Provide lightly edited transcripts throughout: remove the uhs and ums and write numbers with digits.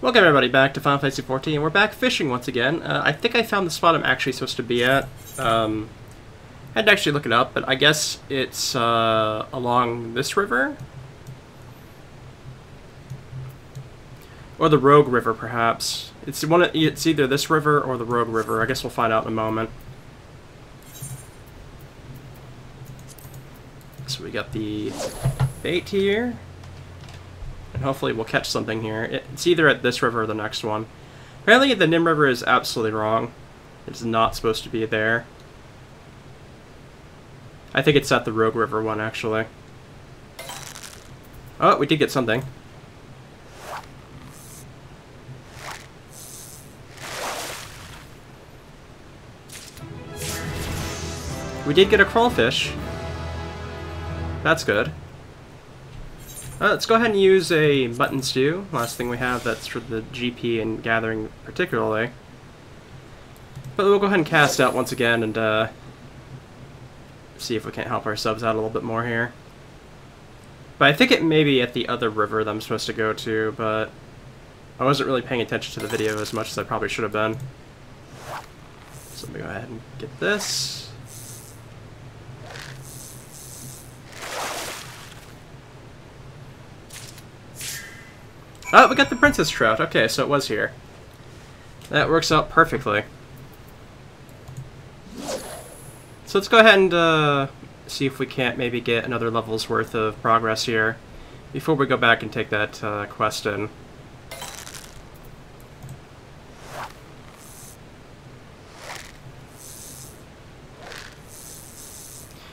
Welcome everybody back to Final Fantasy XIV, and we're back fishing once again. I think I found the spot I'm actually supposed to be at. I had to actually look it up, but I guess it's along this river? Or the Rogue River, perhaps. It's either this river or the Rogue River. I guess we'll find out in a moment. So we got the bait here. And hopefully we'll catch something here. It's either at this river or the next one. Apparently the Nim River is absolutely wrong. It's not supposed to be there. I think it's at the Rogue River one, actually. Oh, we did get something. We did get a crawfish. That's good. Let's go ahead and use a mutton stew. Last thing we have that's for the GP and gathering particularly. But we'll go ahead and cast out once again and see if we can't help ourselves out a little bit more here. But I think it may be at the other river that I'm supposed to go to, but I wasn't really paying attention to the video as much as I probably should have been. So let me go ahead and get this. Oh, we got the princess trout. Okay, so it was here. That works out perfectly. So let's go ahead and see if we can't maybe get another level's worth of progress here before we go back and take that quest in.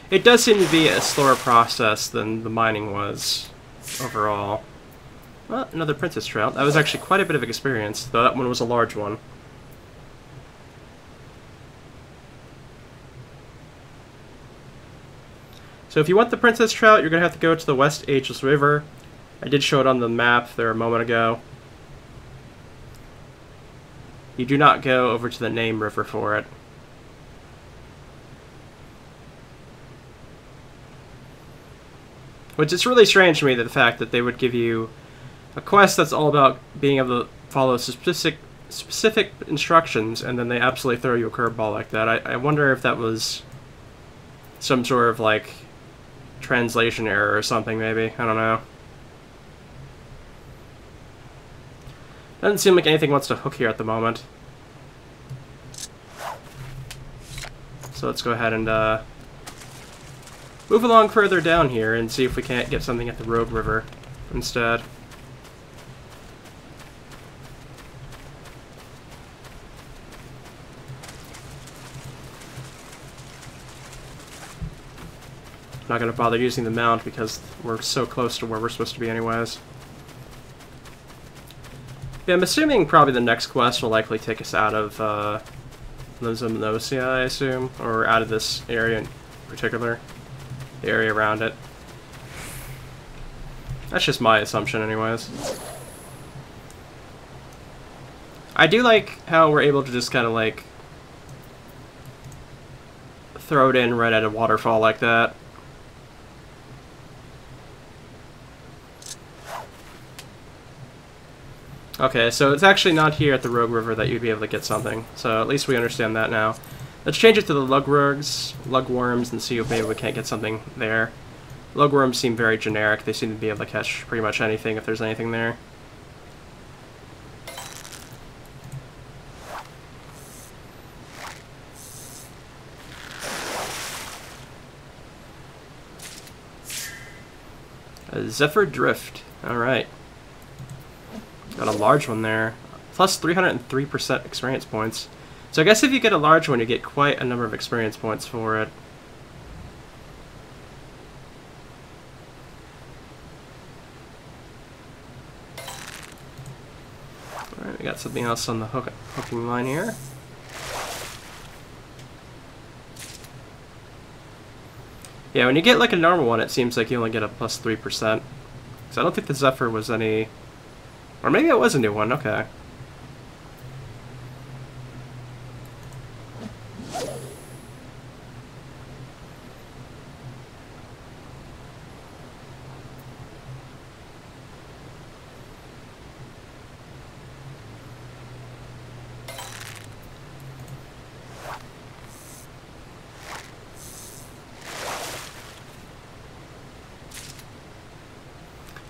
It does seem to be a slower process than the mining was overall. Well, another princess trout. That was actually quite a bit of experience, though that one was a large one. So if you want the princess trout, you're going to have to go to the West Ageless River. I did show it on the map there a moment ago. You do not go over to the Name River for it. Which is really strange to me, that the fact that they would give you a quest that's all about being able to follow specific instructions, and then they absolutely throw you a curveball like that. I wonder if that was some sort of, like, translation error or something, maybe. I don't know. Doesn't seem like anything wants to hook here at the moment. So let's go ahead and move along further down here and see if we can't get something at the Rogue River instead. Not going to bother using the mount because we're so close to where we're supposed to be anyways. Yeah, I'm assuming probably the next quest will likely take us out of Lizamnosia, I assume, or out of this area in particular, the area around it. That's just my assumption anyways. I do like how we're able to just kind of like throw it in right at a waterfall like that. Okay, so it's actually not here at the Rogue River that you'd be able to get something, so at least we understand that now. Let's change it to the lugworms, and see if maybe we can't get something there. Lugworms seem very generic. They seem to be able to catch pretty much anything if there's anything there. A Zephyr Drift. Alright. Got a large one there. Plus 303% experience points. So I guess if you get a large one, you get quite a number of experience points for it. Alright, we got something else on the hooking line here. Yeah, when you get like a normal one, it seems like you only get a plus 3%. So I don't think the Zephyr was any... Or maybe it was a new one, okay.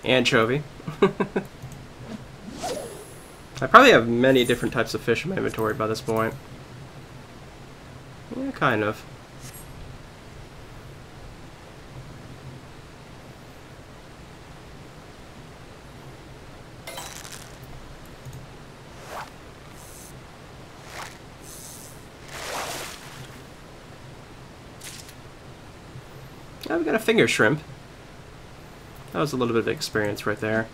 Anchovy. I probably have many different types of fish in my inventory by this point. Yeah, kind of. Oh, we got a finger shrimp. That was a little bit of experience right there.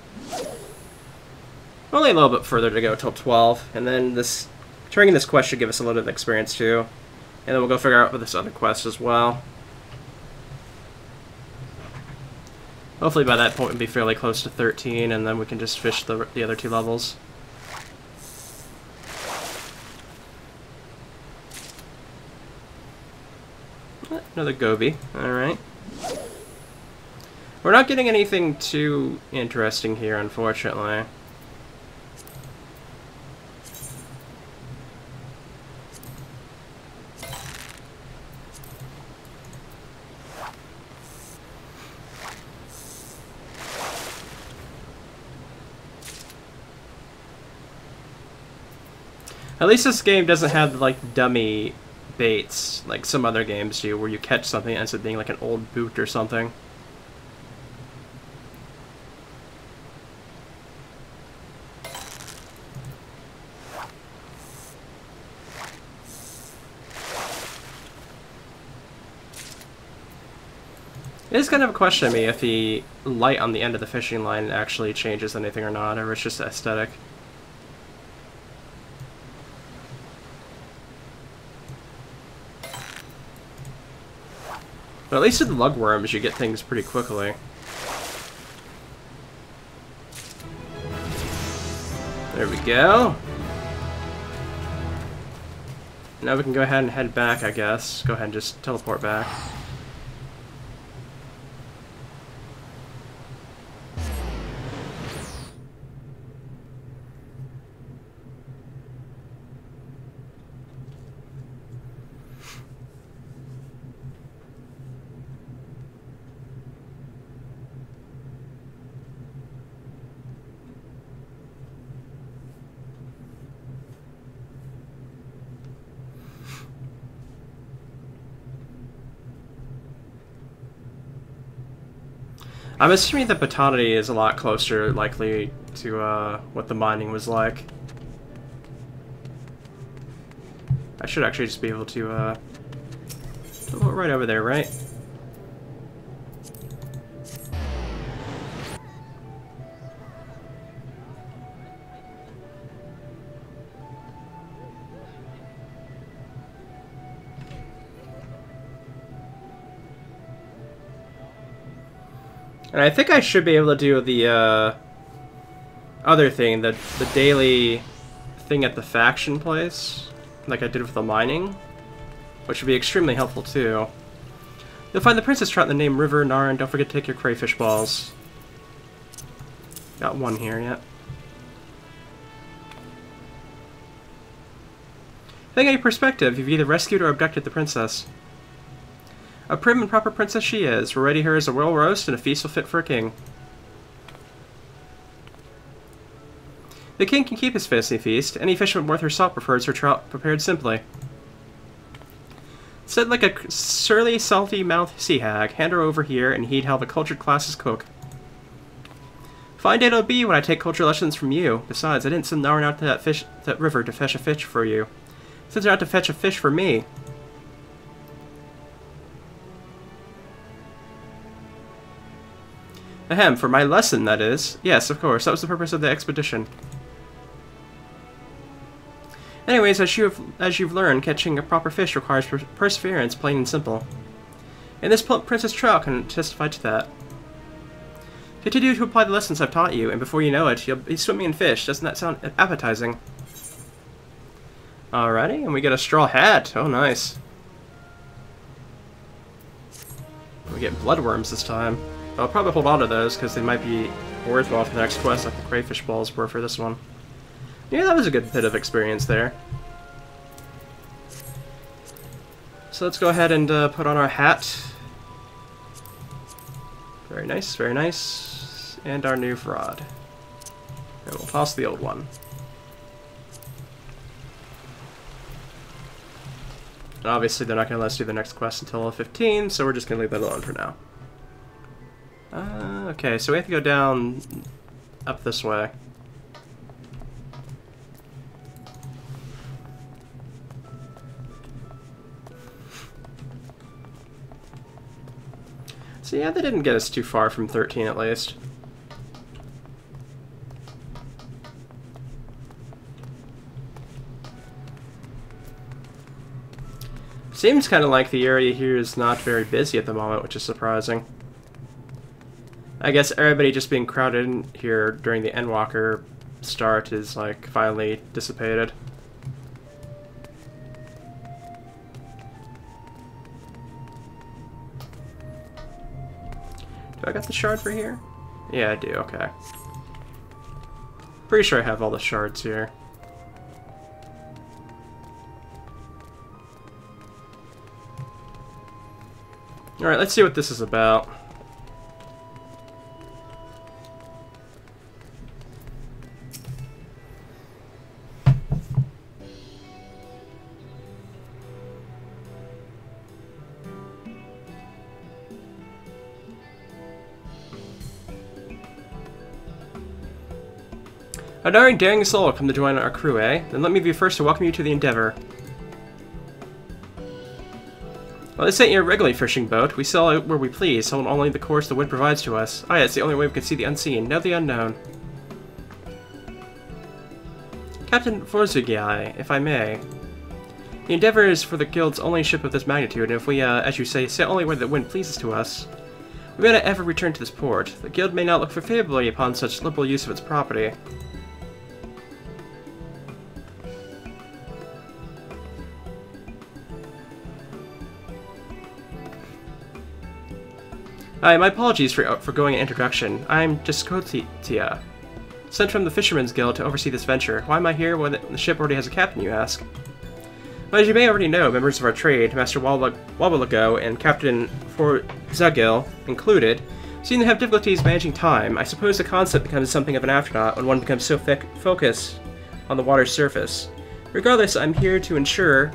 Only a little bit further to go till 12, and then this turning this quest should give us a little bit of experience too. And then we'll go figure out with this other quest as well. Hopefully by that point we'll be fairly close to 13, and then we can just fish the other 2 levels. Another goby, alright. We're not getting anything too interesting here, unfortunately. At least this game doesn't have, like, dummy baits, like some other games do, where you catch something and it ends up being like an old boot or something. It is kind of a question to me if the light on the end of the fishing line actually changes anything or not, or it's just aesthetic. But at least with the lugworms, you get things pretty quickly. There we go. Now we can go ahead and head back, I guess. Go ahead and just teleport back. I'm assuming that Botany is a lot closer, likely, to what the mining was like. I should actually just be able to teleport right over there, right? And I think I should be able to do the other thing, the daily thing at the faction place, like I did with the mining, which would be extremely helpful too. You'll find the princess trout in the name River, Nar, and don't forget to take your crayfish balls. Got one here yet. Depending on your perspective, you've either rescued or abducted the princess. A prim and proper princess she is. We'll ready her as a royal roast and a feast will fit for a king. The king can keep his fancy feast. Any fisherman worth her salt prefers her trout prepared simply. Said like a surly, salty-mouthed sea hag, hand her over here and he'd help a cultured classes cook. Fine day it'll be when I take culture lessons from you. Besides, I didn't send Narn out to that river to fetch a fish for you. Sent her out to fetch a fish for me. Ahem, for my lesson, that is. Yes, of course, that was the purpose of the expedition. Anyways, as you've learned, catching a proper fish requires perseverance, plain and simple. And this Princess Trout can testify to that. Continue to apply the lessons I've taught you, and before you know it, you'll be swimming in fish. Doesn't that sound appetizing? Alrighty, and we get a straw hat. Oh, nice. We get bloodworms this time. I'll probably hold on to those because they might be worthwhile for the next quest, like the crayfish balls were for this one. Yeah, that was a good bit of experience there. So let's go ahead and put on our hat. Very nice, very nice. And our new rod. And we'll toss the old one. And obviously they're not going to let us do the next quest until level 15, so we're just going to leave that alone for now. Okay, so we have to go down up this way. So yeah, they didn't get us too far from 13 at least. Seems kind of like the area here is not very busy at the moment, which is surprising. I guess everybody just being crowded in here during the Endwalker start is like finally dissipated. Do I got the shard for here? Yeah, I do, okay. Pretty sure I have all the shards here. Alright, let's see what this is about. A daring soul come to join our crew, eh? Then let me be first to welcome you to the Endeavor. Well, this ain't your regular fishing boat. We sail out where we please, following only the course the wind provides to us. Ah, it's the only way we can see the unseen, know the unknown. Captain Forzugai, if I may. The Endeavor is for the Guild's only ship of this magnitude, and if we, as you say, sail only where the wind pleases to us, we may not ever return to this port. The Guild may not look favorably upon such liberal use of its property. Hi, my apologies for going an introduction. I'm Jaskotia, sent from the Fishermen's Guild to oversee this venture. Why am I here when the ship already has a captain, you ask? Well, as you may already know, members of our trade, Master Wabalago and Captain Forzagil included, seem to have difficulties managing time. I suppose the concept becomes something of an afterthought when one becomes so focused on the water's surface. Regardless, I'm here to ensure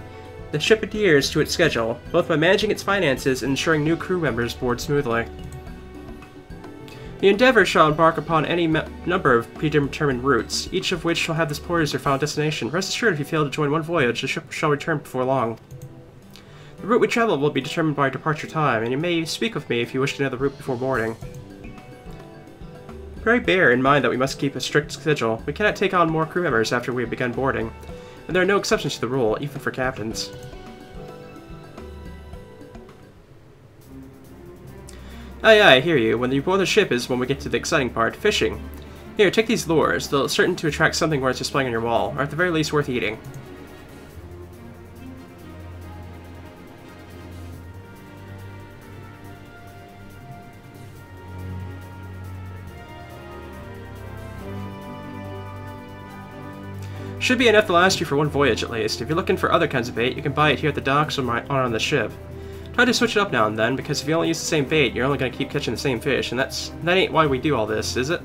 the ship adheres to its schedule, both by managing its finances and ensuring new crew members board smoothly. The Endeavor shall embark upon any number of predetermined routes, each of which shall have this port as their final destination. Rest assured, if you fail to join one voyage, the ship shall return before long. The route we travel will be determined by departure time, and you may speak with me if you wish to know the route before boarding. Pray bear in mind that we must keep a strict schedule. We cannot take on more crew members after we have begun boarding, and there are no exceptions to the rule, even for captains. Aye, I hear you. When you board the ship is when we get to the exciting part, fishing. Here, take these lures. They're certain to attract something worth displaying on your wall, or at the very least worth eating. Should be enough to last you for one voyage at least. If you're looking for other kinds of bait, you can buy it here at the docks or on the ship. Try to switch it up now and then, because if you only use the same bait, you're only going to keep catching the same fish, and that ain't why we do all this, is it?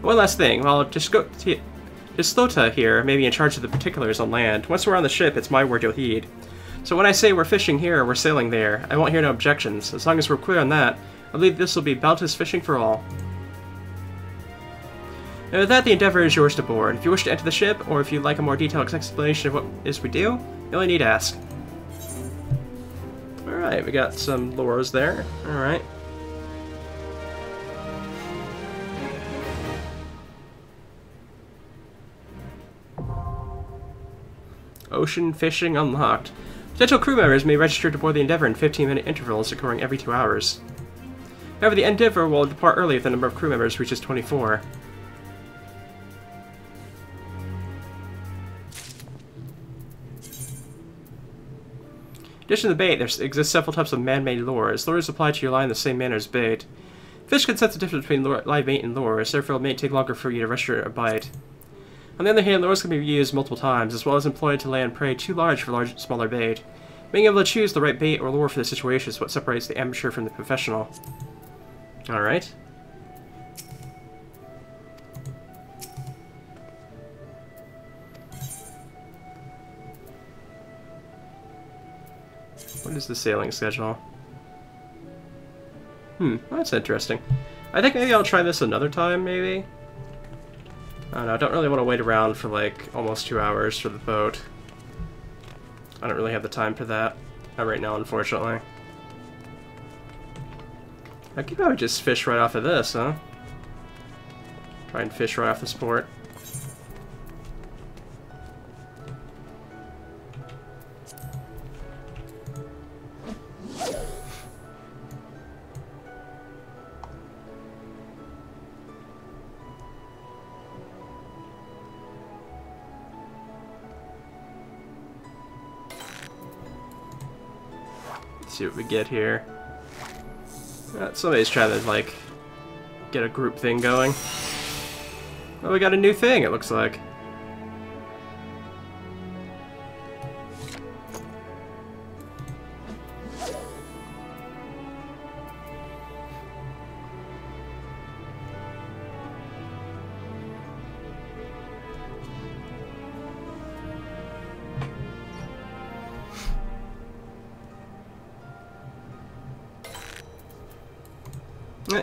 One last thing, well, Slota here may be in charge of the particulars on land. Once we're on the ship, it's my word you'll heed. So when I say we're fishing here or we're sailing there, I won't hear no objections. As long as we're clear on that, I believe this will be bounteous fishing for all. And with that, the Endeavor is yours to board. If you wish to enter the ship, or if you'd like a more detailed explanation of what it is we do, you only need to ask. Alright, we got some lures there. Alright. Ocean fishing unlocked. Potential crew members may register to board the Endeavor in 15-minute intervals occurring every 2 hours. However, the Endeavor will depart early if the number of crew members reaches 24. In addition to the bait, there exists several types of man-made lures. Lures apply to your line in the same manner as bait. Fish can sense the difference between live bait and lures, therefore it may take longer for you to register a bite. On the other hand, lures can be used multiple times, as well as employed to land prey too large for smaller bait. Being able to choose the right bait or lure for the situation is what separates the amateur from the professional. Alright. What is the sailing schedule? That's interesting. I think maybe I'll try this another time, maybe? I don't know, I don't really want to wait around for like almost 2 hours for the boat. I don't really have the time for that right now, unfortunately. I could probably just fish right off of this, huh? Try and fish right off this port. See what we get here. Somebody's trying to, like, get a group thing going. Oh, we got a new thing, it looks like.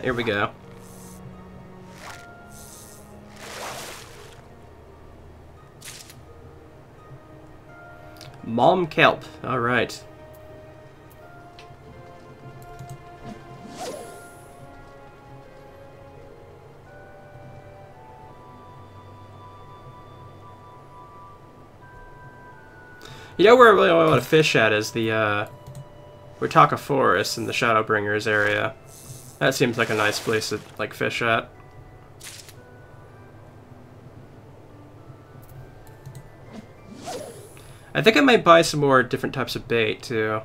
Here we go. Mom kelp. All right. You know where I really want to fish at is the Ritaka Forest in the Shadowbringers area. That seems like a nice place to, like, fish at. I think I might buy some more different types of bait, too.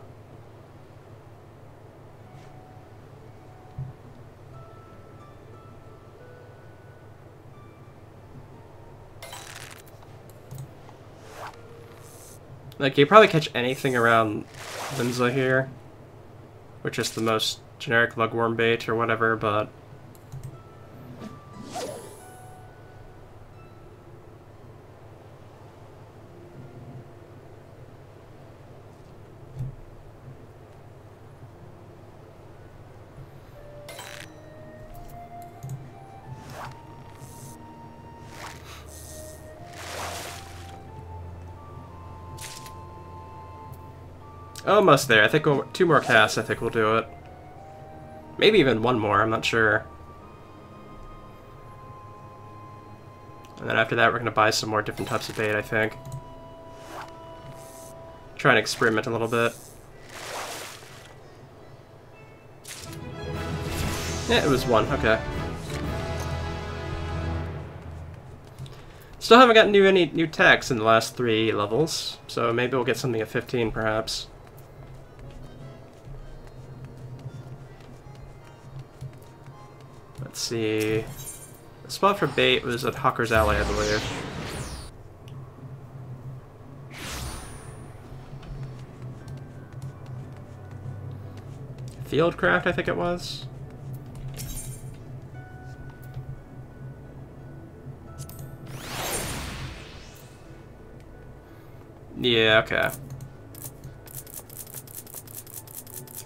Like, you probably catch anything around Linza here, which is the most generic lugworm bait or whatever, but almost there. I think 2 more casts, I think we'll do it. Maybe even 1 more, I'm not sure. And then after that, we're going to buy some more different types of bait, I think. Try and experiment a little bit. Yeah, it was 1, okay. Still haven't gotten any new techs in the last 3 levels, so maybe we'll get something at 15, perhaps. Let's see. The spot for bait was at Hawker's Alley, I believe. Fieldcraft, I think it was. Yeah, okay.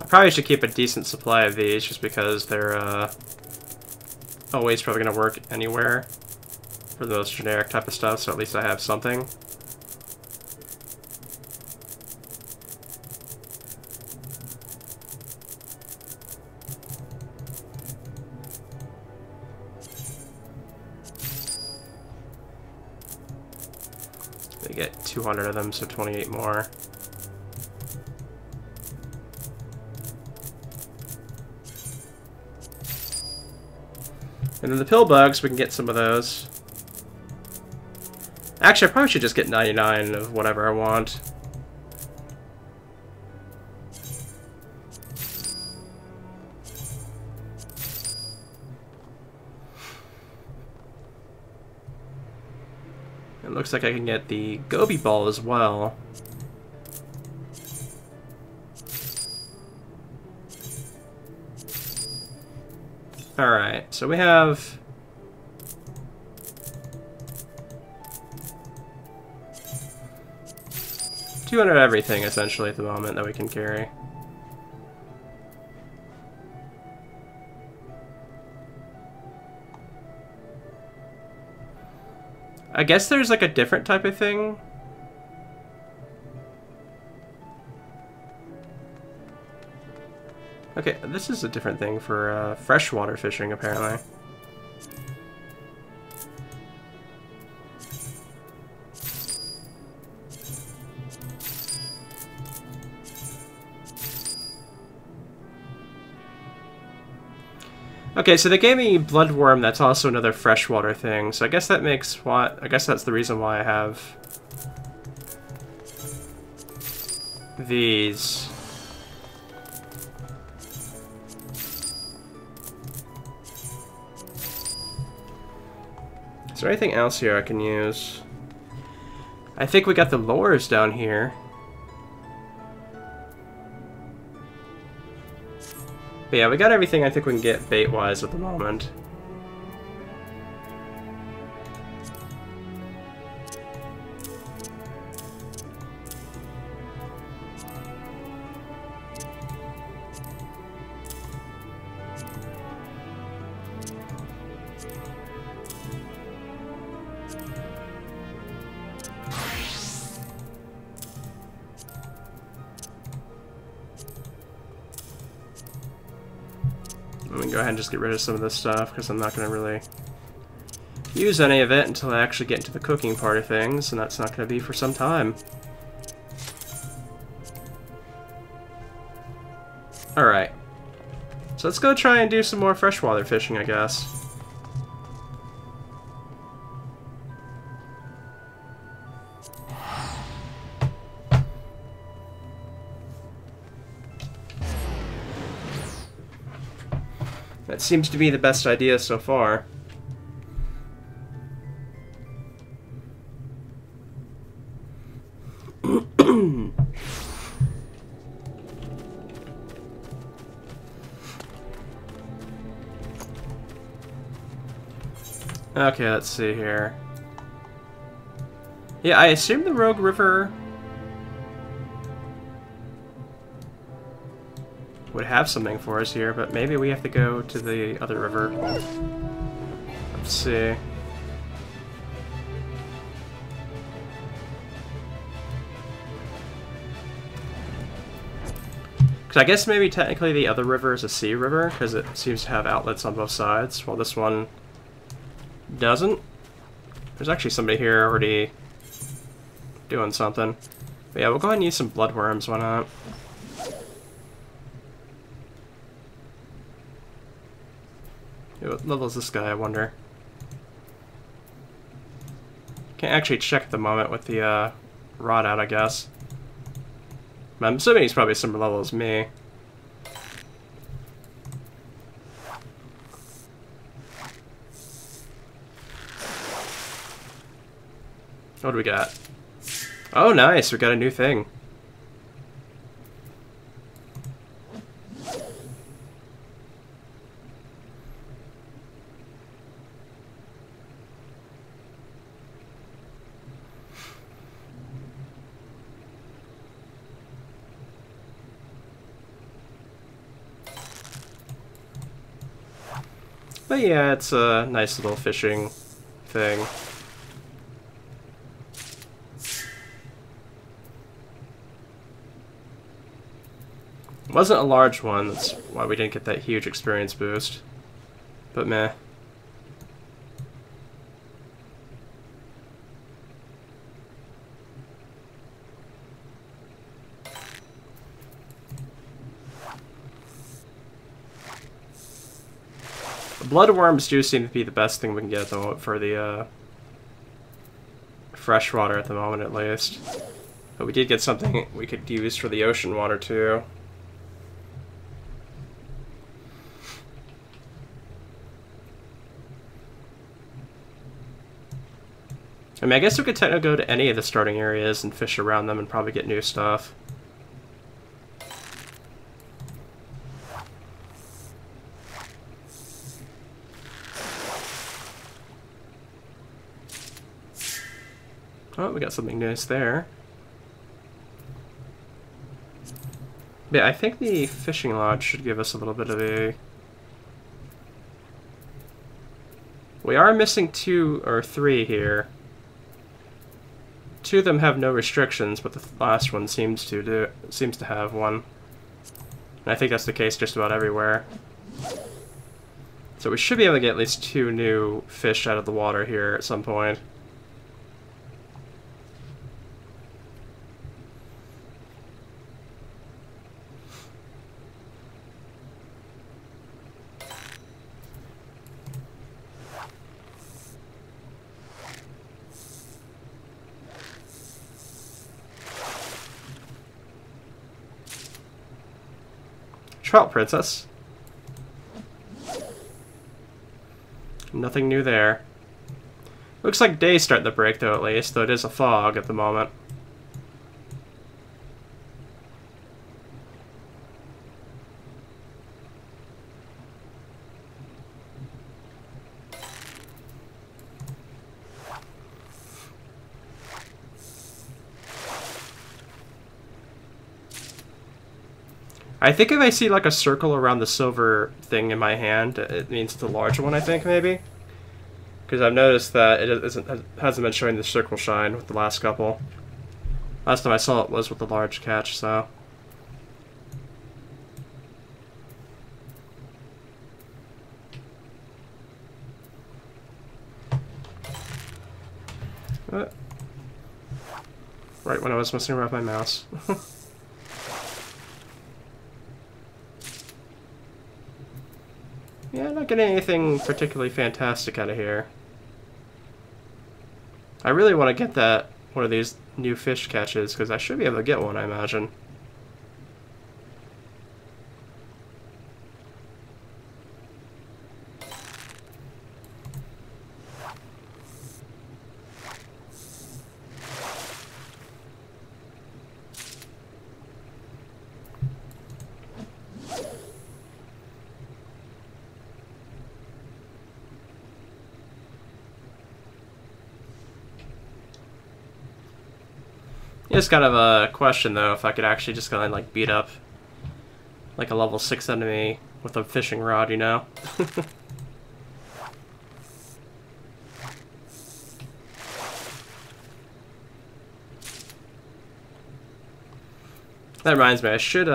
I probably should keep a decent supply of these just because they're, always probably going to work anywhere for the most generic type of stuff, so at least I have something. They get 200 of them, so 28 more. And then the pill bugs, we can get some of those. Actually, I probably should just get 99 of whatever I want. It looks like I can get the Gobi Ball as well. Alright, so we have... $200 everything, essentially, at the moment, that we can carry. I guess there's, like, a different type of thing. Okay, this is a different thing for freshwater fishing, apparently. Okay, so they gave me bloodworm. That's also another freshwater thing. So I guess that makes what? I guess that's the reason why I have these. Is there anything else here I can use? I think we got the lures down here. But yeah, we got everything I think we can get bait-wise at the moment. I'm gonna go ahead and just get rid of some of this stuff, because I'm not going to really use any of it until I actually get into the cooking part of things, and that's not going to be for some time. Alright. So let's go try and do some more freshwater fishing, I guess. That seems to be the best idea so far. Okay, let's see here. Yeah, I assume the Rogue River would have something for us here, but maybe we have to go to the other river. Let's see. Because I guess maybe technically the other river is a sea river, because it seems to have outlets on both sides, while this one doesn't. There's actually somebody here already doing something. But yeah, we'll go ahead and use some bloodworms, why not? What level is this guy, I wonder? Can't actually check at the moment with the rod out, I guess. I'm assuming he's probably similar level as me. What do we got? Oh, nice! We got a new thing. But yeah, it's a nice little fishing thing. It wasn't a large one, that's why we didn't get that huge experience boost. But meh. Bloodworms do seem to be the best thing we can get at the moment for the freshwater at the moment, at least. But we did get something we could use for the ocean water too. I mean, I guess we could technically go to any of the starting areas and fish around them and probably get new stuff. Oh, we got something nice there. Yeah, I think the fishing lodge should give us a little bit of a... We are missing 2 or 3 here. 2 of them have no restrictions, but the last one seems to have one. And I think that's the case just about everywhere. So we should be able to get at least 2 new fish out of the water here at some point. Trout Princess. Nothing new there. Looks like day's starting to break though, at least, though it is a fog at the moment. I think if I see like a circle around the silver thing in my hand, it means it's a large one, I think, maybe. Because I've noticed that it hasn't been showing the circle shine with the last couple. Last time I saw it was with the large catch, so... Right when I was messing around with my mouse. Yeah, not getting anything particularly fantastic out of here. I really want to get that one of these new fish catches, because I should be able to get one, I imagine. It's kind of a question, though, if I could actually just kind of like beat up like a level 6 enemy with a fishing rod, you know? That reminds me, I should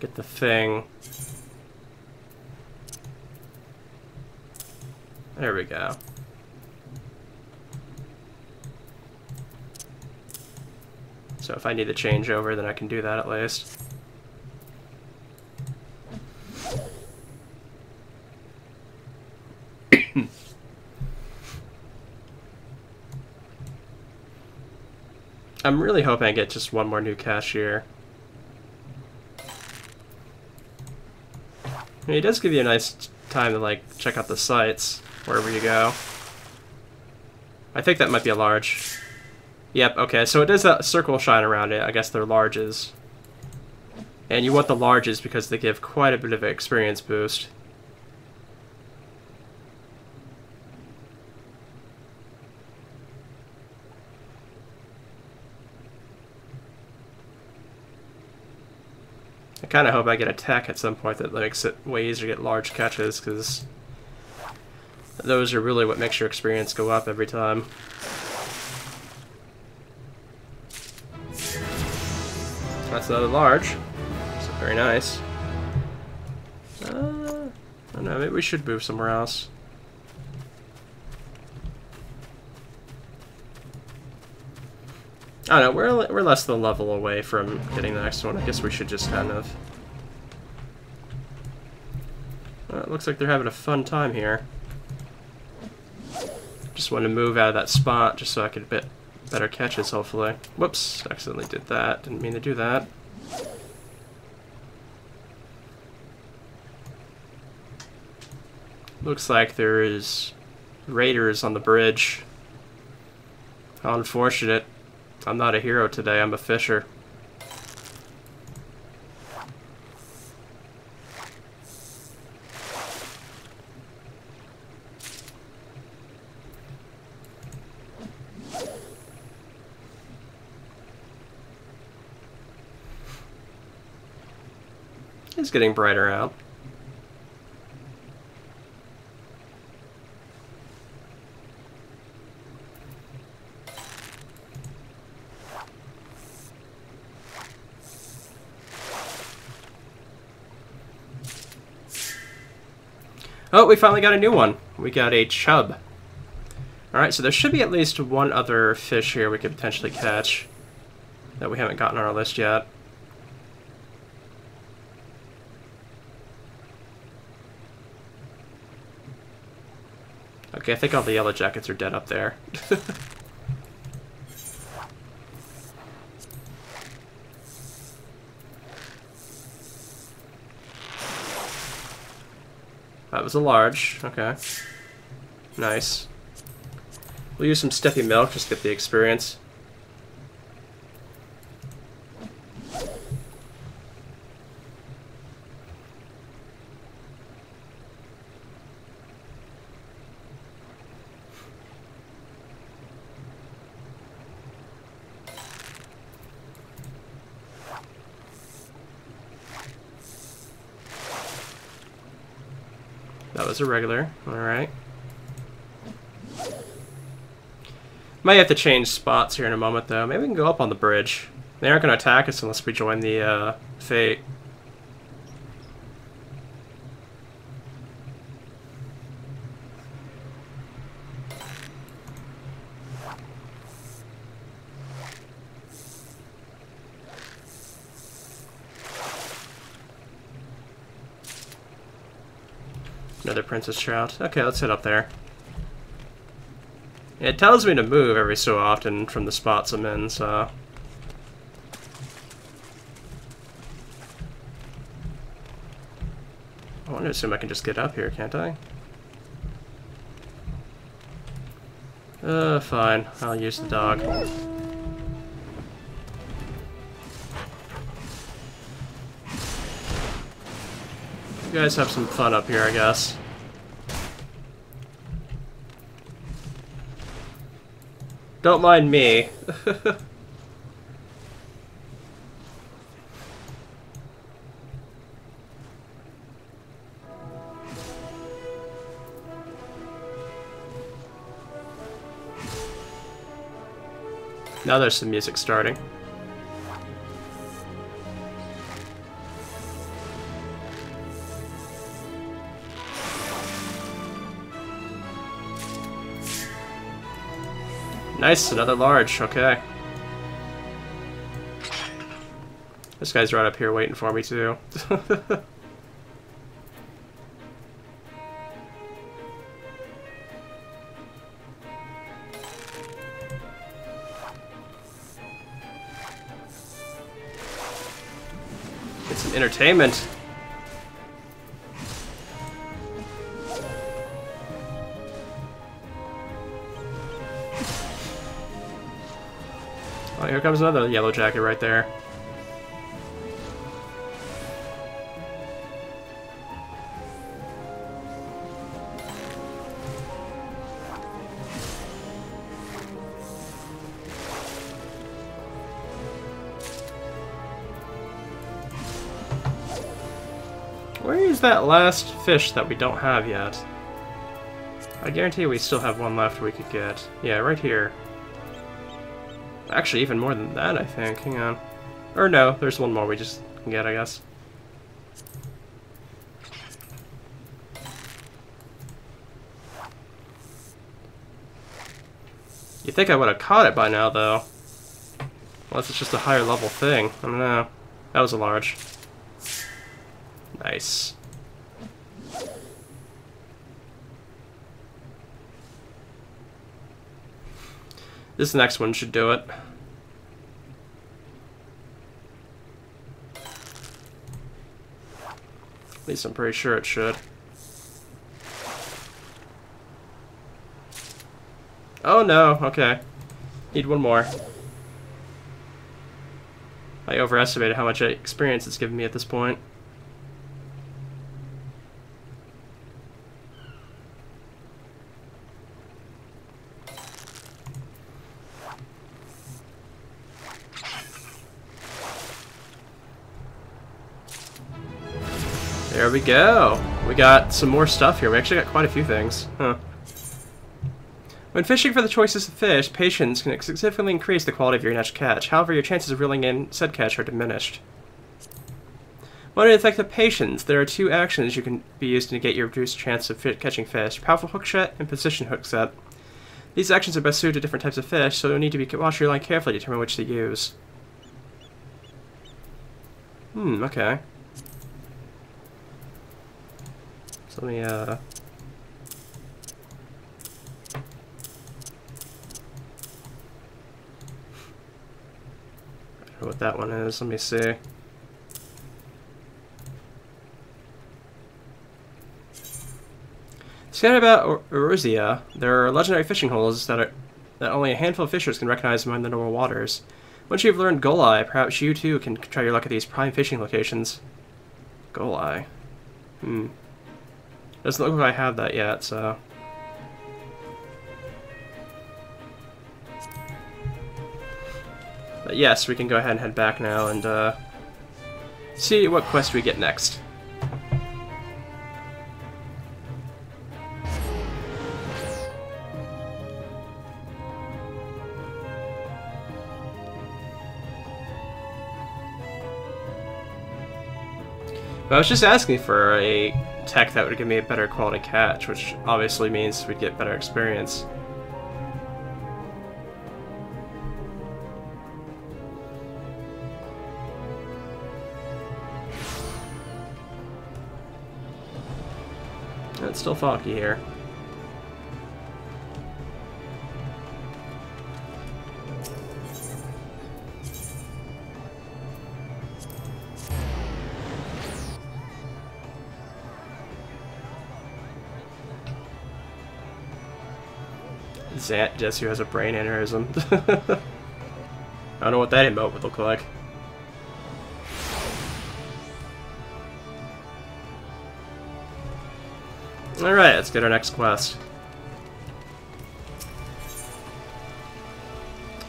get the thing. There we go. So if I need to change over, then I can do that at least. I'm really hoping I get just one more new cashier. I mean, it does give you a nice time to like check out the sights wherever you go. I think that might be a large. Yep, okay, so it does a circle shine around it. I guess they're larges. And you want the larges because they give quite a bit of an experience boost. I kind of hope I get a tech at some point that makes it way easier to get large catches, because those are really what makes your experience go up every time. That's another large. So very nice. I don't know, maybe we should move somewhere else. I don't know, we're less than a level away from getting the next one. I guess we should just kind of... it looks like they're having a fun time here. Just want to move out of that spot just so I could get better catches, hopefully. Whoops, accidentally did that. Didn't mean to do that. Looks like there is raiders on the bridge. How unfortunate. I'm not a hero today, I'm a fisher. It's getting brighter out. Oh, we finally got a new one. We got a chub. Alright, so there should be at least one other fish here we could potentially catch that we haven't gotten on our list yet. Okay, I think all the yellow jackets are dead up there. That was a large. Okay. Nice. We'll use some Stiffy Milk just to get the experience. That was a regular. Alright. Might have to change spots here in a moment, though. Maybe we can go up on the bridge. They aren't going to attack us unless we join the Fate. Another Princess Trout. Okay, let's head up there. It tells me to move every so often from the spots I'm in, so... I want to assume I can just get up here, can't I? Fine. I'll use the dog. You guys have some fun up here, I guess. Don't mind me. Now there's some music starting. Nice, another large, okay. This guy's right up here waiting for me, too. Get some entertainment. Oh, here comes another yellow jacket right there. Where is that last fish that we don't have yet? I guarantee we still have one left we could get. Yeah, right here. Actually, even more than that, I think. Hang on. Or no, there's one more we just can get, I guess. You'd think I would have caught it by now, though. Unless it's just a higher level thing. I don't know. That was a large. Nice. This next one should do it. At least I'm pretty sure it should. Oh no, okay. Need one more. I overestimated how much experience it's given me at this point. There we go. We got some more stuff here. We actually got quite a few things. Huh. When fishing for the choicest of fish, patience can significantly increase the quality of your next catch. However, your chances of reeling in said catch are diminished. When it affects patience, there are two actions you can be used to negate your reduced chance of catching fish: powerful hook set and position hook set. These actions are best suited to different types of fish, so you'll need to watch your line carefully to determine which to use. Okay. So let me, I don't know what that one is. Let me see. Scattered about Eorzea, there are legendary fishing holes that only a handful of fishers can recognize among the normal waters. Once you've learned Golai, perhaps you too can try your luck at these prime fishing locations. Golai. Doesn't look like I have that yet, so... But yes, we can go ahead and head back now and see what quest we get next. But I was just asking for a tech that would give me a better quality catch, which obviously means we'd get better experience. It's still foggy here. Jesse has a brain aneurysm. I don't know what that emote would look like. Alright, let's get our next quest.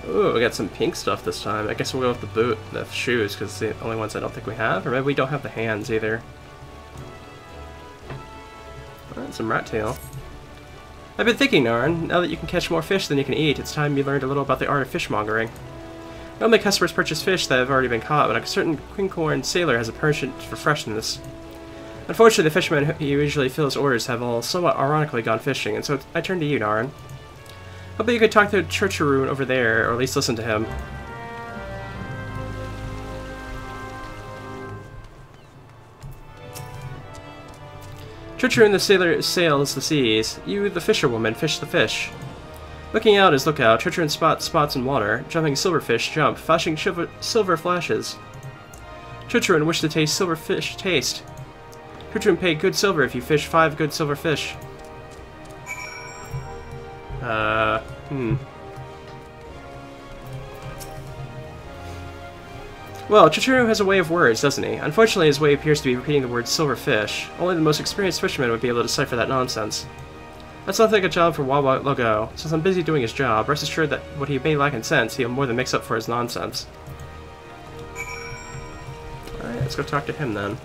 Ooh, we got some pink stuff this time. I guess we'll go with the shoes, because it's the only ones I don't think we have. Or maybe we don't have the hands either. Alright, some rat tail. I've been thinking, Narn, now that you can catch more fish than you can eat, it's time you learned a little about the art of fishmongering. Normally customers purchase fish that have already been caught, but a certain quinkhorn sailor has a penchant for freshness. Unfortunately, the fishermen who usually fill his orders have all somewhat ironically gone fishing, and so I turn to you, Narn. Hopefully you could talk to Churcharoon over there, or at least listen to him. Churcharoon the sailor sails the seas. You, the fisherwoman, fish the fish. Looking out his lookout, Churcharoon spots spots in water. Jumping silverfish jump, flashing silver flashes. Churcharoon wished to taste silverfish taste. Churcharoon paid good silver if you fish 5 good silver fish. Well, Churcharoon has a way of words, doesn't he? Unfortunately, his way appears to be repeating the word silverfish. Only the most experienced fisherman would be able to decipher that nonsense. That sounds like a job for Wawa Logo. Since I'm busy doing his job, rest assured that what he may lack in sense, he'll more than makes up for his nonsense. Alright, let's go talk to him then.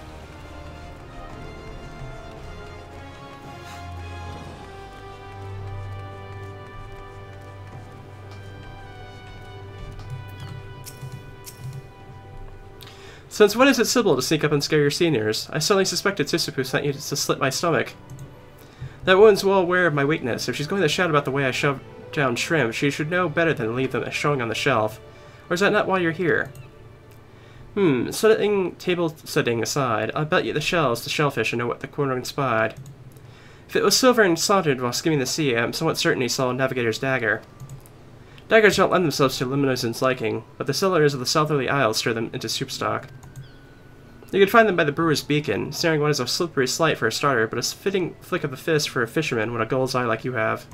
Since when is it civil to sneak up and scare your seniors? I suddenly suspected Sisupu sent you to slit my stomach. That woman's well aware of my weakness. If she's going to shout about the way I shove down shrimp, she should know better than to leave them showing on the shelf. Or is that not why you're here? Setting table setting aside, I'll bet you the shellfish, and know what the corner inspired. If it was silver and sauntered while skimming the sea, I'm somewhat certain he saw a navigator's dagger. Daggers don't lend themselves to Luminosen's liking, but the sailors of the southerly isles stir them into soup stock. You could find them by the brewer's beacon. Snaring one is a slippery slight for a starter, but a fitting flick of the fist for a fisherman with a gull's eye like you have.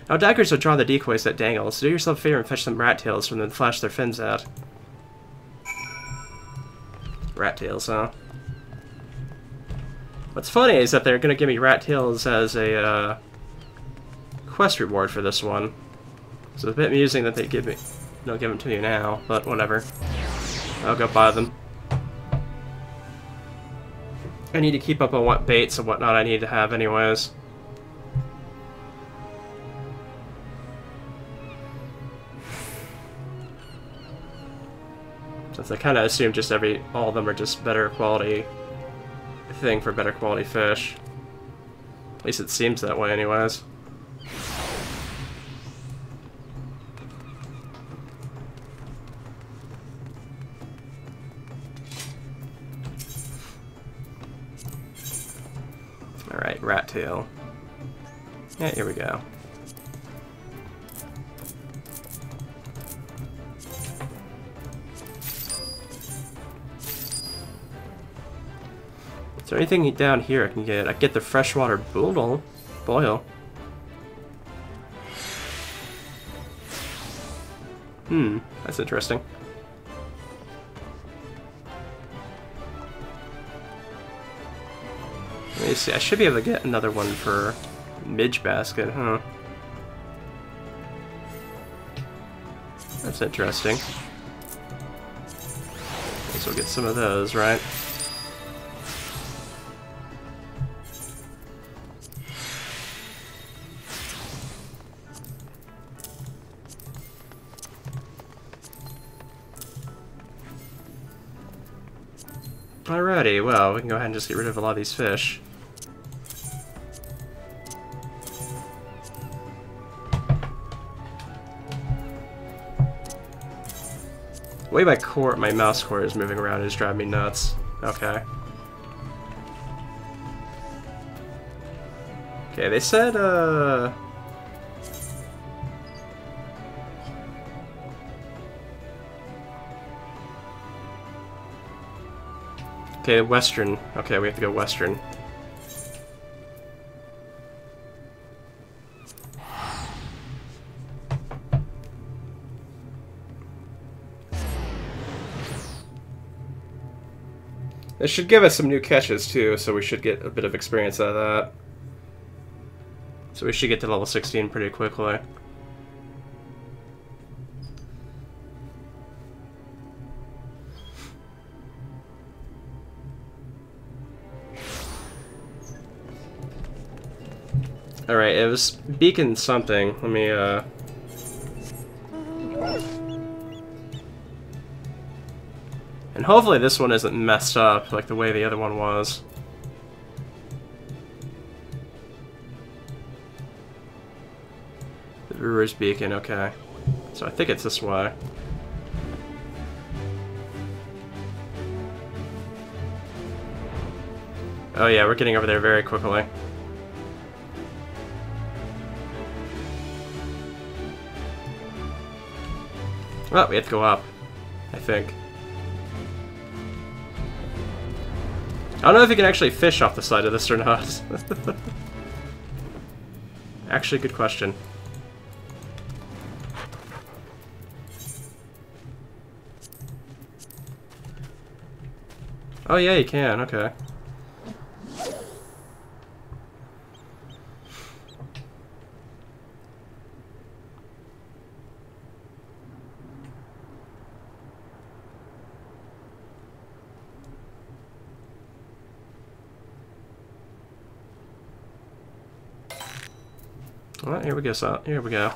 Now daggers will draw the decoys that dangle, so do yourself a favor and fetch some rat tails from them to flash their fins at. Rat tails, huh? What's funny is that they're gonna give me rat tails as a quest reward for this one. So it's a bit amusing that they don't give them to you now, but whatever. I'll go buy them. I need to keep up on what baits and whatnot I need to have anyways. Since I kind of assume just all of them are just better quality thing for better quality fish. At least it seems that way anyways. Alright, rat tail. Yeah, here we go. Is there anything down here I can get? I can get the freshwater boil. That's interesting. Let me see, I should be able to get another one for midge basket, huh? That's interesting. Guess we'll get some of those, right? Alrighty, well, we can go ahead and just get rid of a lot of these fish. The way my mouse cord is moving around is driving me nuts. Okay. Okay, they said, okay, western. Okay, we have to go western. This should give us some new catches too, so we should get a bit of experience out of that. So we should get to level 16 pretty quickly. Alright, it was beacon something. Let me, And hopefully this one isn't messed up like the way the other one was. The Brewer's Beacon, okay. So I think it's this way. Oh yeah, we're getting over there very quickly. Well, we have to go up, I think. I don't know if you can actually fish off the side of this or not. Actually, good question. Oh yeah, you can, okay. Well, here we go. So here we go.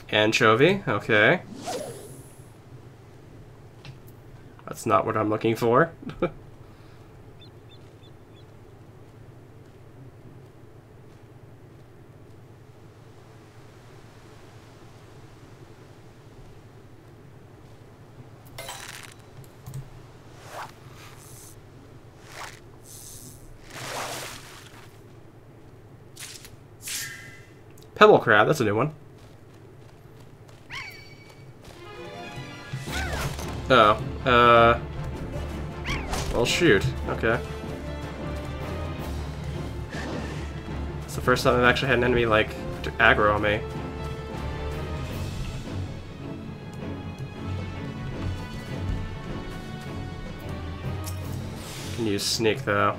Anchovy, okay. That's not what I'm looking for. Pebble crab, that's a new one. Oh, well shoot, okay. It's the first time I've actually had an enemy, like, to aggro on me. Can use sneak, though.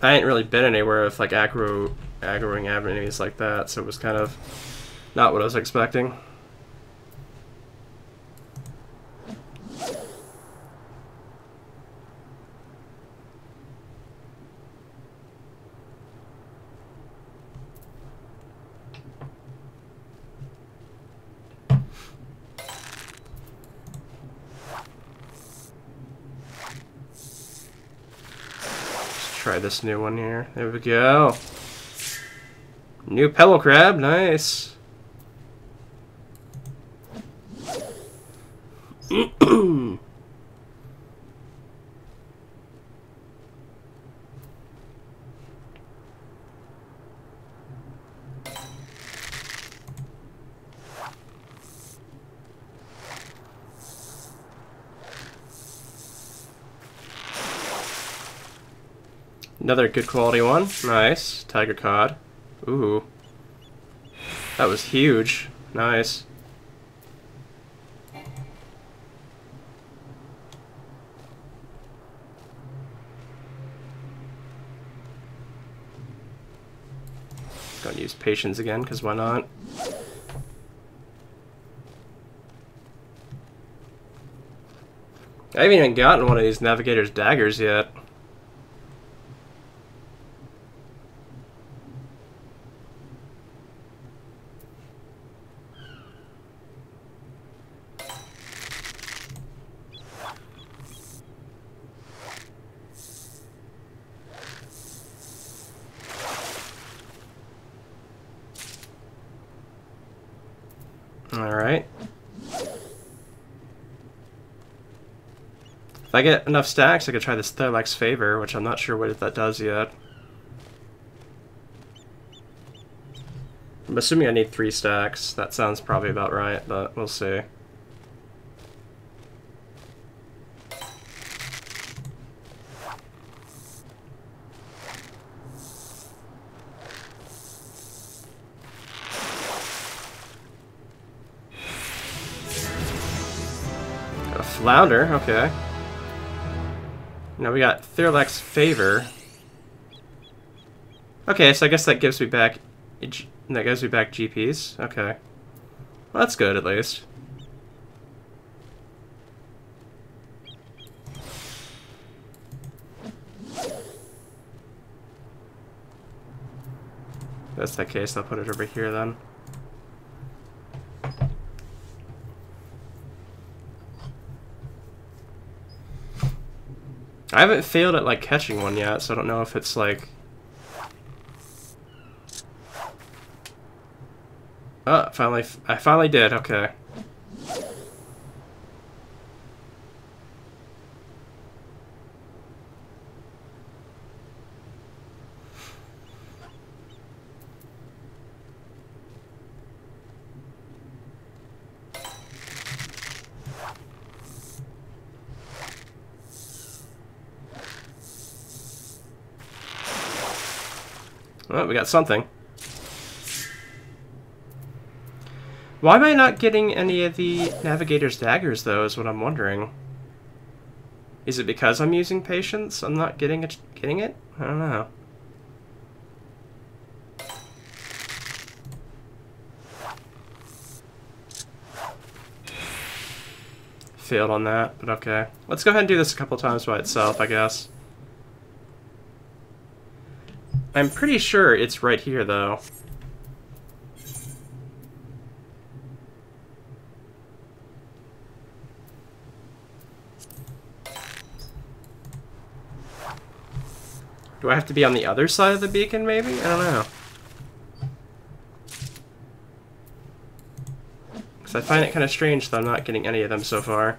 I ain't really been anywhere with like aggroing enemies like that, so it was kind of not what I was expecting. Try this new one here. There we go. New pebble crab, nice. Another good quality one. Nice. Tiger cod. Ooh. That was huge. Nice. Gonna use patience again, because why not? I haven't even gotten one of these Navigator's daggers yet. Alright. If I get enough stacks, I could try this Theralex Favor, which I'm not sure what that does yet. I'm assuming I need 3 stacks. That sounds probably about right, but we'll see. Flounder, okay. Now we got Theralex Favor. Okay, so I guess that gives me back GPs. Okay. Well, that's good at least. If that's the case, I'll put it over here then. I haven't failed at like catching one yet, so I don't know if it's like... Oh, I finally did, okay. Oh, we got something. Why am I not getting any of the Navigator's daggers, though, is what I'm wondering. Is it because I'm using patience? I'm not getting it? I don't know. Failed on that, but okay. Let's go ahead and do this a couple times by itself, I guess. I'm pretty sure it's right here, though. Do I have to be on the other side of the beacon, maybe? I don't know. Because I find it kind of strange that I'm not getting any of them so far.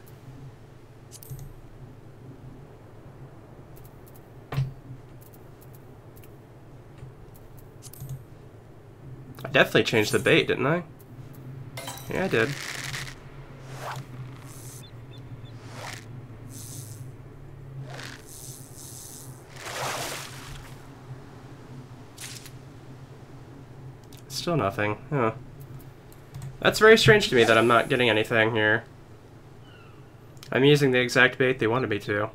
I definitely changed the bait, didn't I? Yeah, I did. Still nothing. Huh. That's very strange to me that I'm not getting anything here. I'm using the exact bait they wanted me to.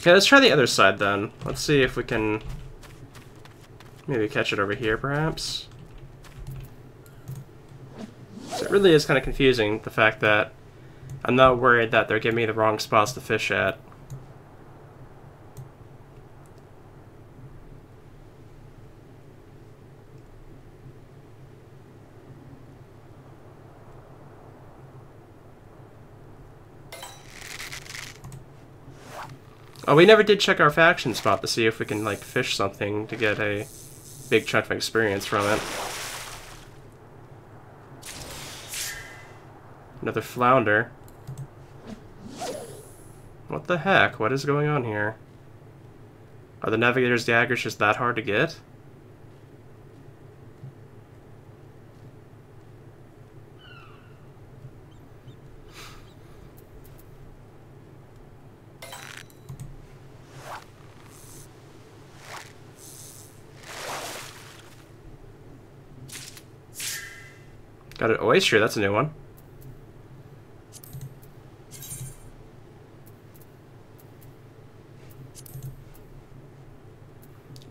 Okay, let's try the other side then. Let's see if we can maybe catch it over here, perhaps. So it really is kind of confusing, the fact that I'm not worried that they're giving me the wrong spots to fish at. Oh, we never did check our faction spot to see if we can, like, fish something to get a big chunk of experience from it. Another flounder. What the heck? What is going on here? Are the Navigator's daggers just that hard to get? Got an oyster, that's a new one.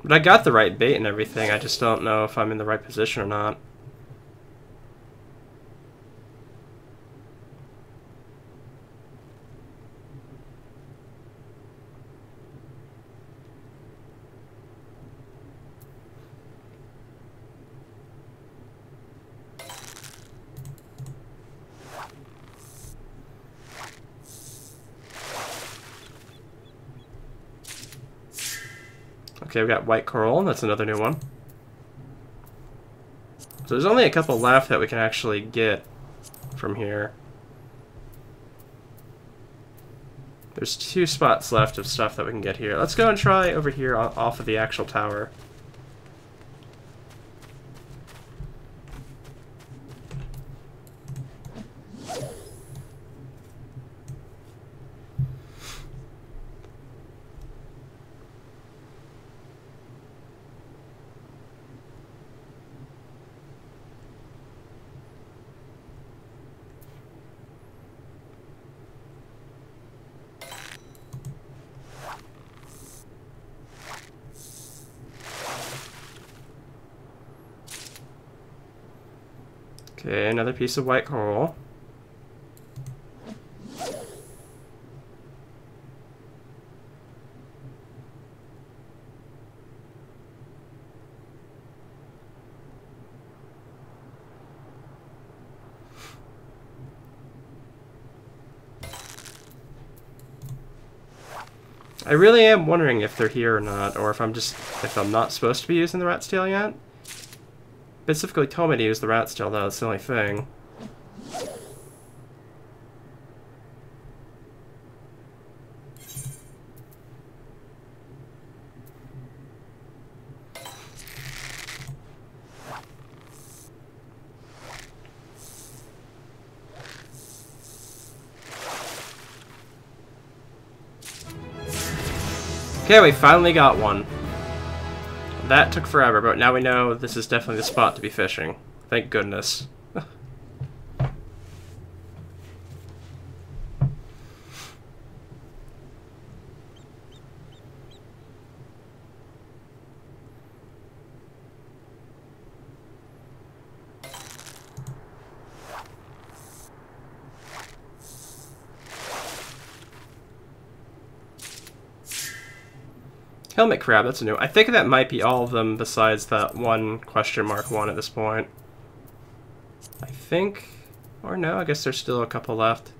But I got the right bait and everything, I just don't know if I'm in the right position or not. Okay, we got white coral, that's another new one. So there's only a couple left that we can actually get from here. There's 2 spots left of stuff that we can get here. Let's go and try over here off of the actual tower. Okay, another piece of white coral. I really am wondering if they're here or not, or if I'm not supposed to be using the rat's tail yet. It specifically told me to use the rat's tail, though, that's the only thing. Okay, we finally got one. That took forever, but now we know this is definitely the spot to be fishing. Thank goodness. Helmet crab, that's new. I think that might be all of them besides that one question mark one at this point. I think, or no, I guess there's still a couple left.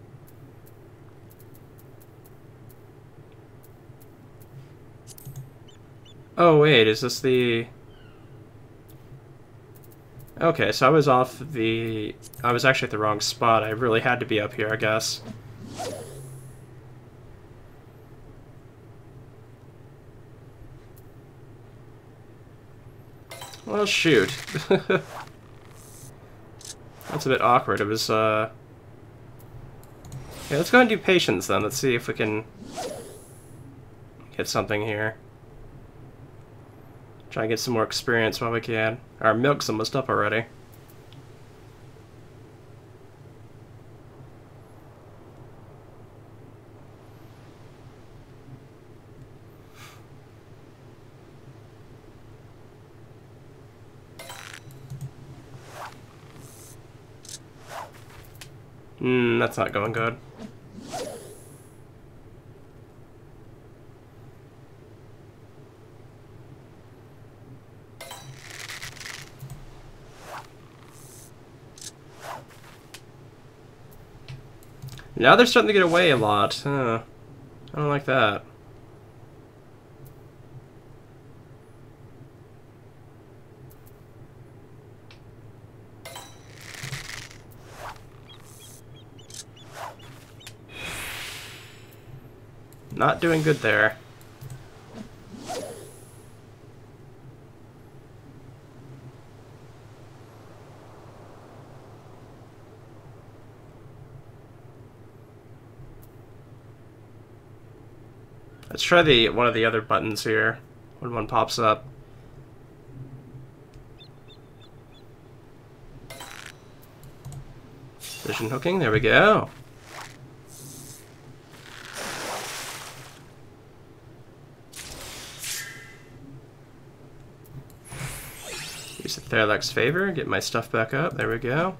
Oh wait, is this the... Okay, so I was actually at the wrong spot. I really had to be up here, I guess. Well, shoot. That's a bit awkward. It was, Okay, let's go and do patience then. Let's see if we can get something here. Try and get some more experience while we can. Our milk's almost up already. That's not going good. Now they're starting to get away a lot. I don't like that. Not doing good there. Let's try one of the other buttons here when one pops up. Vision hooking, there we go. Use the Theralex Favor, get my stuff back up, there we go.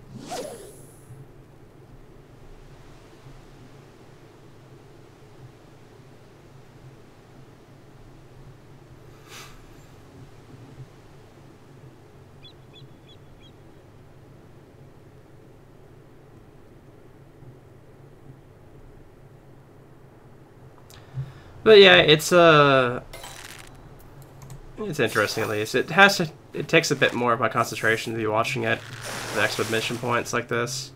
But yeah, it's interesting at least. It takes a bit more of my concentration to be watching it, the expedition points like this.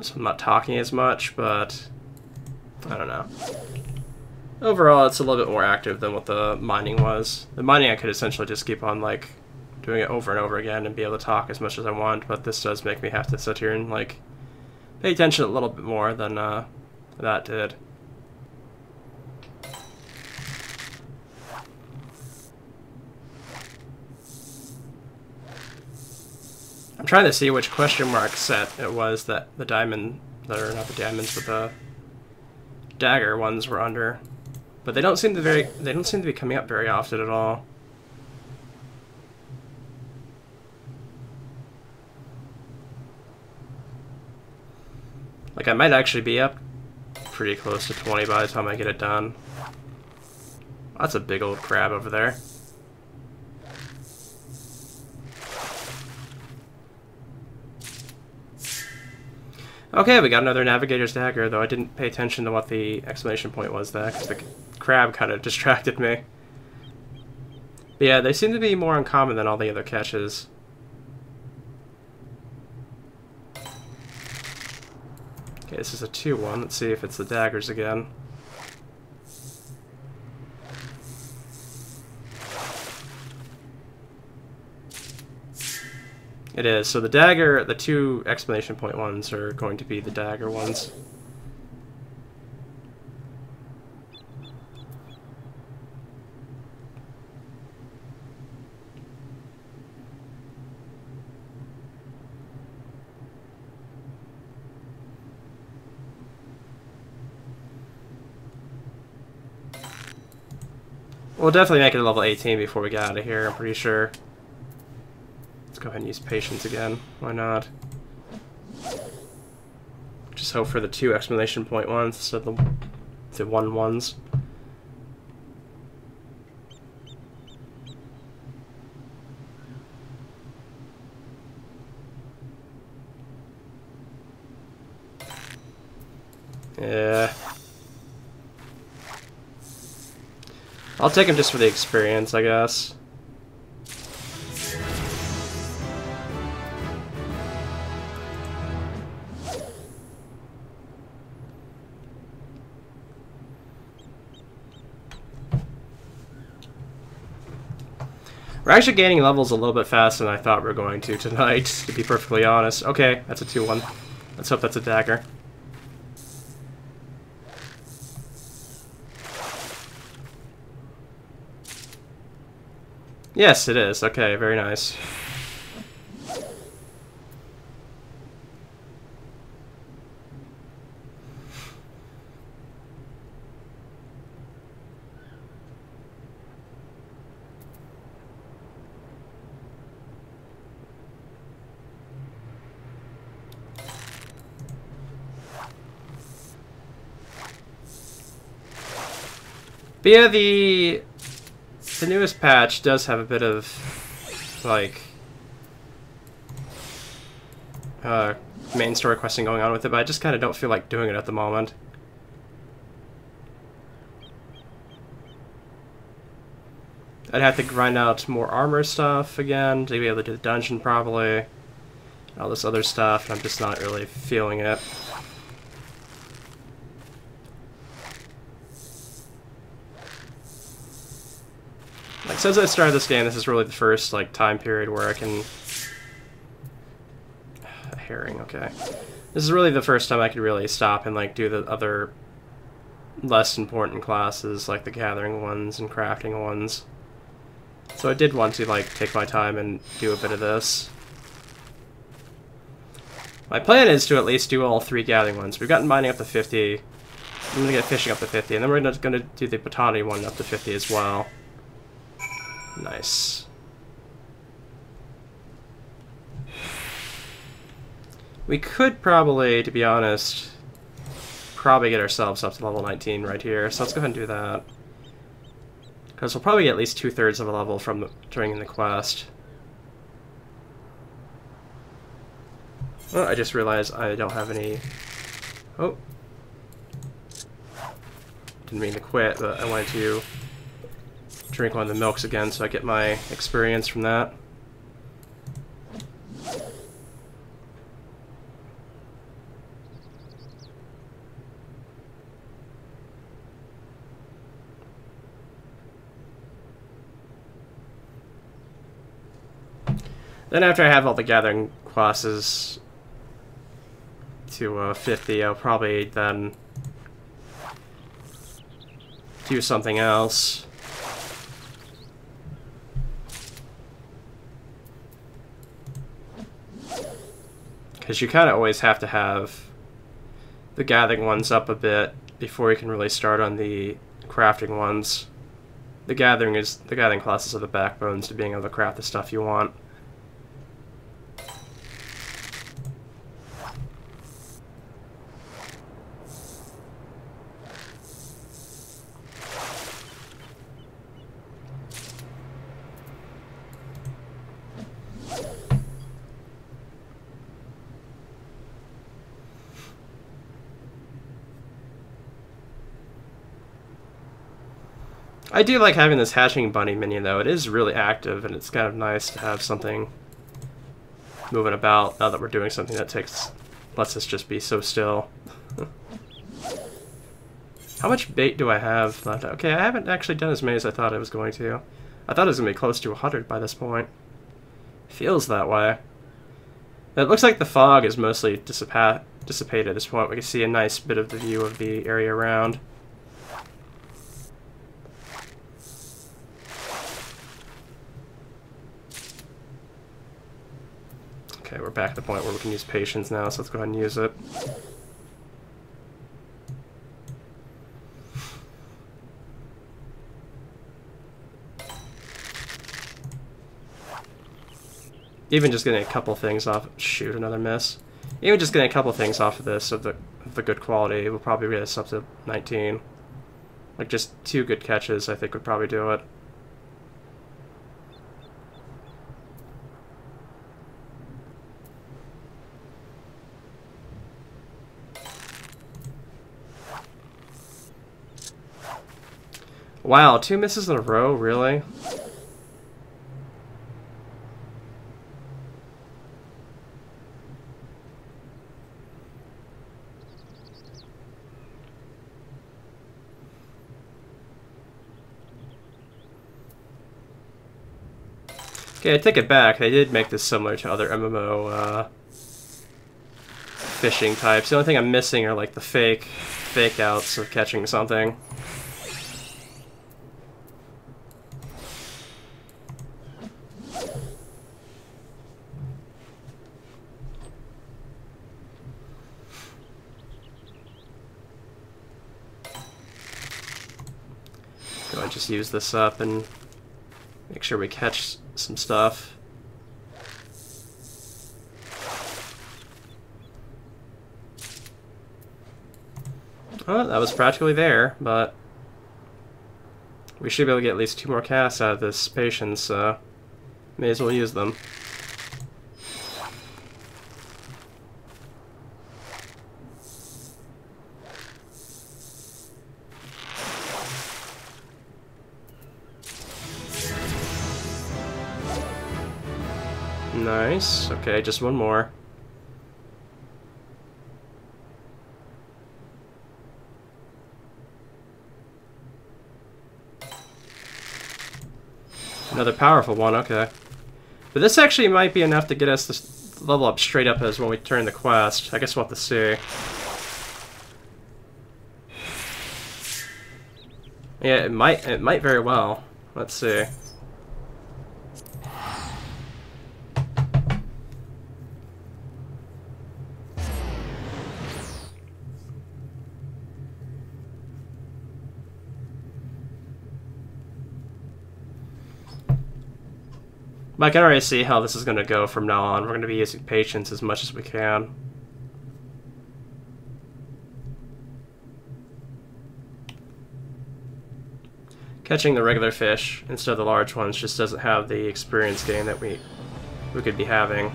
So I'm not talking as much, but I don't know. Overall, it's a little bit more active than what the mining was. The mining I could essentially just keep on like doing it over and over again and be able to talk as much as I want, but this does make me have to sit here and like pay attention a little bit more than that did. I'm trying to see which question mark set it was that the diamond, or not the diamonds, but the dagger ones were under. But they don't seem to be coming up very often at all. Like I might actually be up pretty close to 20 by the time I get it done. That's a big old crab over there. Okay, we got another Navigator's Dagger, though I didn't pay attention to what the exclamation point was there, because the crab kind of distracted me. But yeah, they seem to be more uncommon than all the other catches. Okay, this is a 2-1. Let's see if it's the daggers again. It is. So the dagger, the 2 exclamation point ones are going to be the dagger ones. We'll definitely make it a level 18 before we get out of here, I'm pretty sure. Go ahead and use patience again. Why not? Just hope for the 2 exclamation point ones instead of the 1 ones. Yeah. I'll take him just for the experience, I guess. We're actually gaining levels a little bit faster than I thought we were going to tonight, to be perfectly honest. Okay, that's a 2-1. Let's hope that's a dagger. Yes, it is. Okay, very nice. But yeah, the newest patch does have a bit of, like, main story questing going on with it, but I just kind of don't feel like doing it at the moment. I'd have to grind out more armor stuff again to be able to do the dungeon properly. All this other stuff, and I'm just not really feeling it. Like, since I started this game, this is really the first, like, time period where I can... A herring, okay. This is really the first time I could really stop and, like, do the other less important classes, like the gathering ones and crafting ones. So I did want to, like, take my time and do a bit of this. My plan is to at least do all 3 gathering ones. We've gotten mining up to 50. I'm going to get fishing up to 50, and then we're going to do the botany one up to 50 as well. Nice. We could probably, to be honest, probably get ourselves up to level 19 right here, so let's go ahead and do that. Because we'll probably get at least 2/3 of a level from during the quest. Oh, I just realized I don't have any... Oh. Didn't mean to quit, but I wanted to drink one of the milks again so I get my experience from that. Then after I have all the gathering classes to 50, I'll probably then do something else. Because you kind of always have to have the gathering ones up a bit before you can really start on the crafting ones. The gathering classes are the backbones to being able to craft the stuff you want. I do like having this hatching bunny minion, though. It is really active, and it's kind of nice to have something moving about now that we're doing something that lets us just be so still. How much bait do I have left? Okay, I haven't actually done as many as I thought I was going to. I thought it was going to be close to 100 by this point. Feels that way. It looks like the fog is mostly dissipated at this point. We can see a nice bit of the view of the area around. Okay, we're back at the point where we can use patience now, so let's go ahead and use it. Even just getting a couple things off... Shoot, another miss. Even just getting a couple things off of this, of the good quality, will probably get us up to 19. Like, just 2 good catches, I think, would probably do it. Wow, 2 misses in a row, really? Okay, I take it back. They did make this similar to other MMO fishing types. The only thing I'm missing are like the fake outs of catching something. Go ahead and just use this up and make sure we catch some stuff. Oh, that was practically there, but We should be able to get at least 2 more casts out of this patience, so may as well use them. Nice. Okay, just one more. Another powerful one, okay. But this actually might be enough to get us this level up straight up as when we turn the quest. I guess we'll have to see. Yeah, it might very well. Let's see. I can already see how this is going to go from now on. We're going to be using patience as much as we can. Catching the regular fish instead of the large ones just doesn't have the experience gain that we could be having.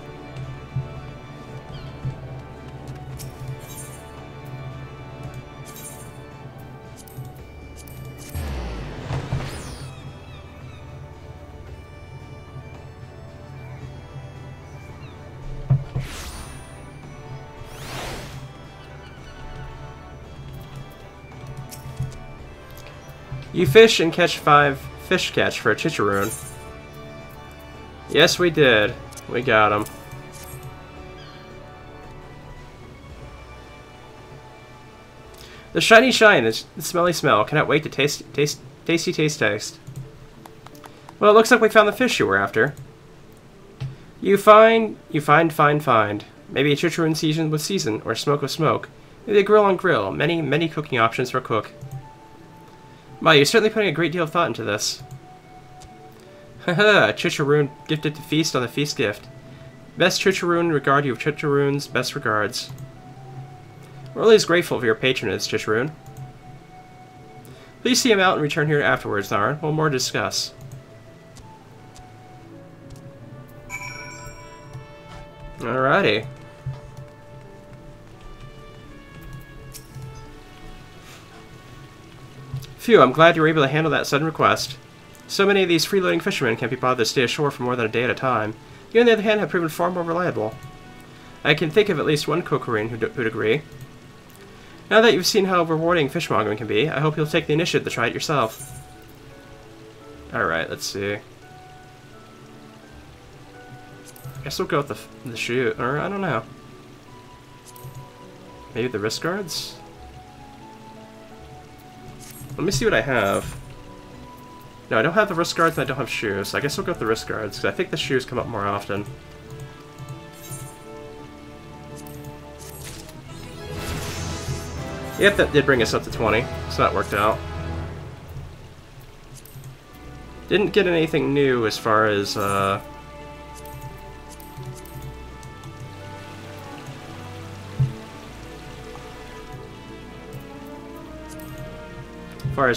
You fish and catch 5 fish catch for a chicharron. Yes, we did. We got him. The shiny shine, the smelly smell. Cannot wait to tasty taste. Well, it looks like we found the fish you were after. You find. Maybe a chicharron seasoned with season, or smoke with smoke. Maybe a grill on grill. Many cooking options for a cook. Wow, you're certainly putting a great deal of thought into this. Haha, chicharron gifted to feast on the feast gift. Best chicharron regard you of chicharrons, best regards. We're always grateful for your patronage, chicharron. Please see him out and return here afterwards, Naran. We'll more to discuss. Alrighty. Phew, I'm glad you were able to handle that sudden request. So many of these freeloading fishermen can't be bothered to stay ashore for more than a day at a time. You, on the other hand, have proven far more reliable. I can think of at least one Kokorin who'd agree. Now that you've seen how rewarding fishmongering can be, I hope you'll take the initiative to try it yourself. Alright, let's see. I guess we'll go with the shoe, or I don't know. Maybe the wrist guards? Let me see what I have. No, I don't have the wrist guards and I don't have shoes, so I guess we'll go with the wrist guards, because I think the shoes come up more often. Yep, that did bring us up to 20, so that worked out. Didn't get anything new as far as,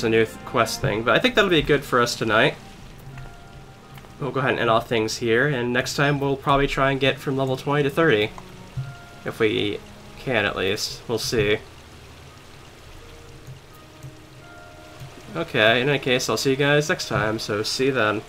the new quest thing, but I think that'll be good for us tonight. We'll go ahead and end off things here, and next time we'll probably try and get from level 20 to 30. If we can, at least. We'll see. Okay, in any case, I'll see you guys next time, so see you then.